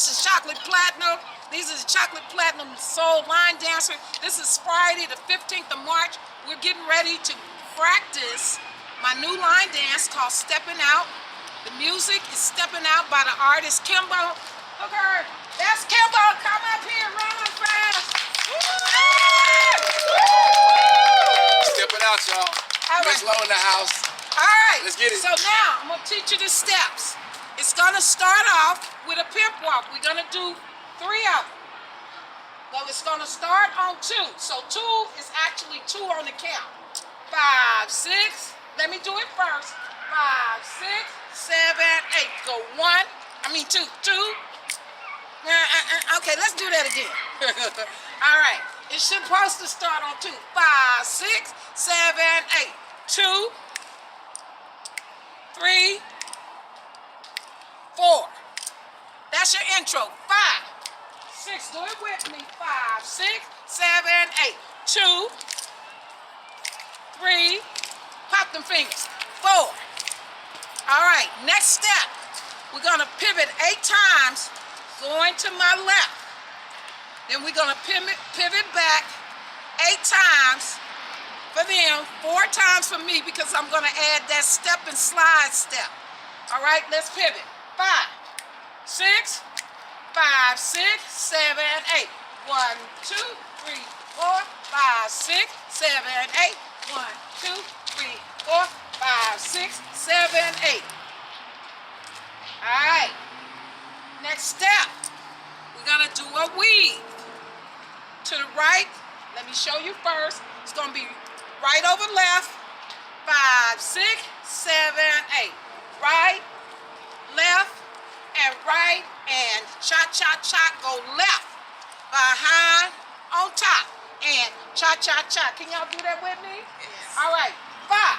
This is Chocolate Platinum. These are the Chocolate Platinum Soul Line Dancer. This is Friday the 15th of March. We're getting ready to practice my new line dance called Stepping Out. The music is Stepping Out by the artist Kimbal. Hooker, that's Kimbal. Come up here, run up fast. Stepping out, y'all. Miss Lowe in the house. All right. Let's get it. So now I'm going to teach you the steps. It's going to start off with a pimp walk. We're going to do 3 of them. But it's going to start on 2. So 2 is actually 2 on the count. 5, 6. Let me do it first. 5, 6, 7, 8. Go 1. I mean 2. 2. Okay, let's do that again. All right. It's supposed to start on 2. 5, 6, 7, 8. 2, 3, 4. That's your intro. 5, 6. Do it with me. 5, 6, 7, 8. 2, 3. Pop them fingers. 4. All right. Next step. We're gonna pivot 8 times, going to my left. Then we're gonna pivot back 8 times for them, 4 times for me because I'm gonna add that step and slide step. All right, let's pivot. 5, 6, 5, 6, 7, 8. 1, 2, 3, 4, 5, 6, 7, 8. 1, 2, 3, 4, 5, 6, 7, 8. All right. Next step, we're gonna do a weave. To the right, let me show you first. It's gonna be right over left. 5, 6, 7, 8. Right, left, and right, and cha-cha-cha, go left, behind, on top, and cha-cha-cha. Can y'all do that with me? Yes. All right, 5,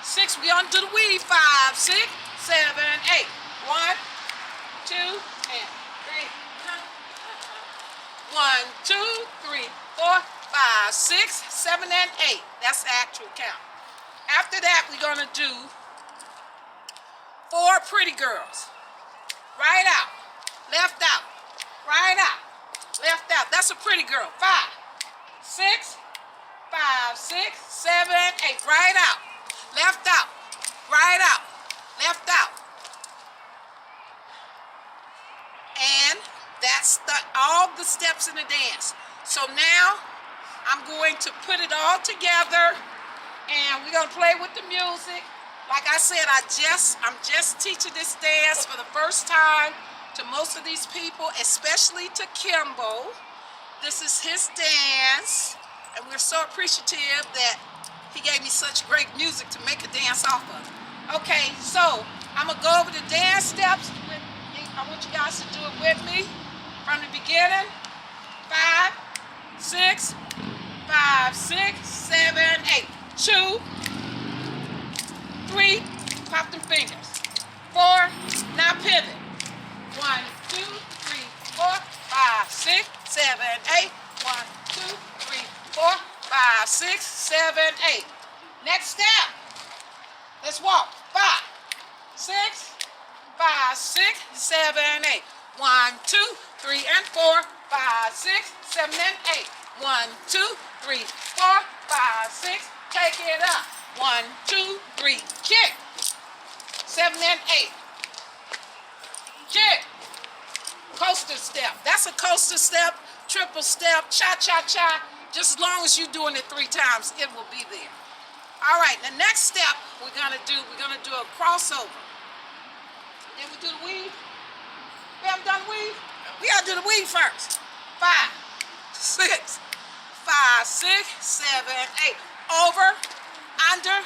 6, we're gonna do the weave. 5, 6, 7, 8. 1, 2, and 3. 1, 2, 3, 4, 5, 6, 7, and 8. That's the actual count. After that, we're gonna do 4 pretty girls. Right out, left out, right out, left out. That's a pretty girl. 5, 6, 5, 6, 7, 8. Right out, left out, right out, left out. And that's all the steps in the dance. So now I'm going to put it all together and we're gonna play with the music. Like I said, I'm just teaching this dance for the first time to most of these people, especially to Kimbal. This is his dance, and we're so appreciative that he gave me such great music to make a dance off of. Okay, so I'm gonna go over the dance steps. I want you guys to do it with me from the beginning. 5, 6, 5, 6, 7, 8. 2, 3, pop them fingers. 4, now pivot. 1, 2, 3, 4, 5, 6, 7, 8. 1, 2, 3, 4, 5, 6, 7, 8. Next step. Let's walk. 5, 6, 5, 6, 7, 8. 1, 2, 3, and 4, 5, 6, 7, and 8. 1, 2, 3, 4, 5, 6. Take it up. 1, 2, 3. Kick. 7 and 8. Kick. Coaster step. That's a coaster step, triple step, cha-cha-cha. Just as long as you're doing it 3 times, it will be there. All right, the next step we're gonna do a crossover. Then we do the weave. We haven't done the weave? We gotta do the weave first. 5, 6, 5, 6, 7, 8. Over, under,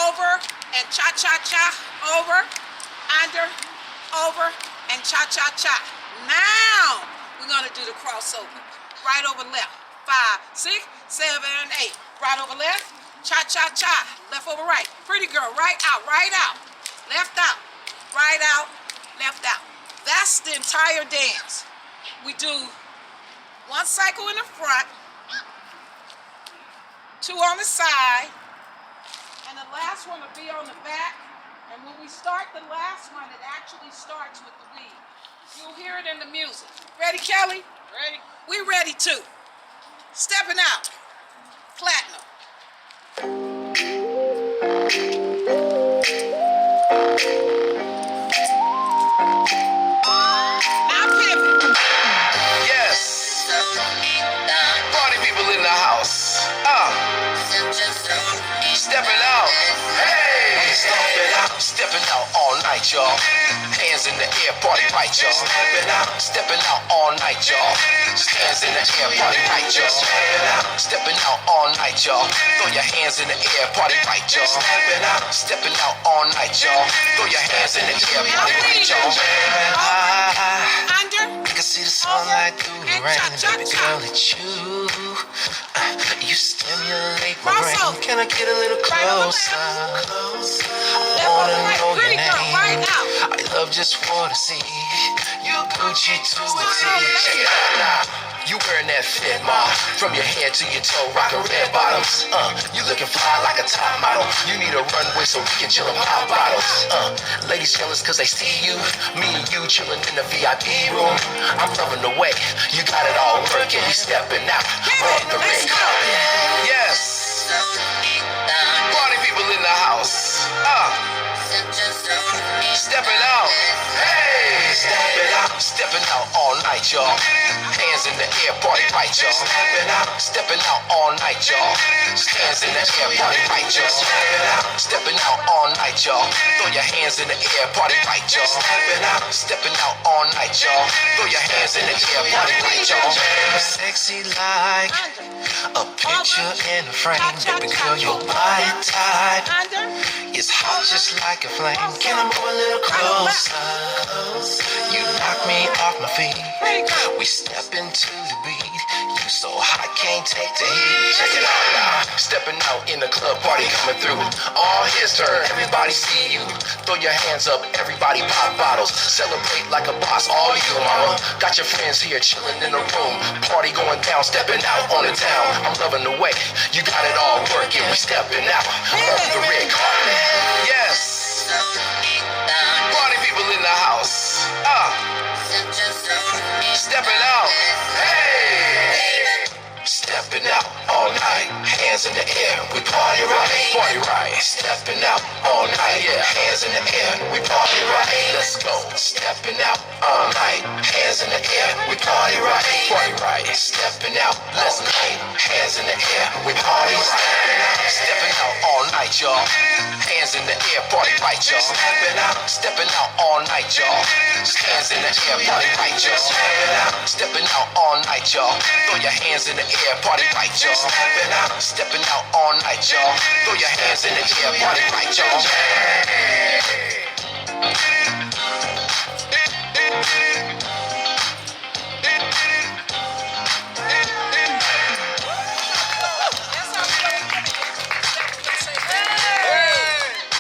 over, and cha-cha-cha. Over, under, over, and cha-cha-cha. Now we're gonna do the crossover. Right over left. 5, 6, 7, 8. Right over left. Cha-cha-cha. Left over right. Pretty girl. Right out. Right out. Left out. Right out. Left out. That's the entire dance. We do 1 cycle in the front, 2 on the side, and the last one will be on the back. And when we start the last one, it actually starts with the weave. You'll hear it in the music. Ready, Kelly? Ready? We ready too. Stepping out. Platinum. Now pivot. Yes. Party people in the house. Stepping out. Hey. Stepping out all night, y'all. Hands in the air, party right, y'all. Stepping out all night, y'all. Hands in the air, party right, y'all. Stepping out all night, y'all. Throw your hands in the air, party right, y'all. Stepping out all night, y'all. Throw your hands in the air, party right, y'all. Under. I can see the sunlight through the And rain, cha-cha-cha. baby girl, it's you. You stimulate my Russell. brain. Can I get a little Right on the closer? Left I on wanna the right. know your Pretty girl, name. right out. I love just wanna see you Gucci to a T. Check it out now. You wearing that fit, ma. From your head to your toe, rockin' red bottoms. You looking fly like a top model. You need a runway so we can chill and pop bottles. Ladies jealous cause they see you. Me and you chillin' in the VIP room. I'm loving the way you got it all working. We stepping out on the red carpet. Yes. Party people in the house. Stepping out. Hey. Stepping out all night, y'all. Hands in the air, party right, y'all. Stepping out all night, y'all. Hands in the air, party right, y'all. Stepping out all night, y'all. Throw your hands in the air, party right, y'all. Stepping out all night, y'all. Throw your hands in the air, party right, y'all. Sexy like a picture in a frame. Baby girl, your body type Under. is hot just like a flame. Can I move a little closer? You knock me off my feet. We step into the beat. You so hot, can't take the heat. Check it out now. Stepping out in the club, party coming through. All his turn, everybody see you. Throw your hands up, everybody pop bottles. Celebrate like a boss, all you, mama. Got your friends here chilling in the room. Party going down, stepping out on the town. I'm loving the way you got it all working. We stepping out on the red carpet. Yes. Party people in the house. Stepping out. Hey. Stepping out all night. Hands in the air. We party right. Party right. Stepping out all night. Yeah. Hands in the air. We party right. Let's go. Stepping out all night. Hands in the air. We party right. Party right. Stepping out all night. Hands in the air. We party right. Stepping out all night, y'all. Hands in the air. Party right, y'all. Stepping out all night, y'all. Hands in the air. Party right, y'all. Stepping out all night, y'all. Throw your hands in the air. Party right, y'all. Stepping out all night, y'all. Throw your hands in the air. Party right, y'all.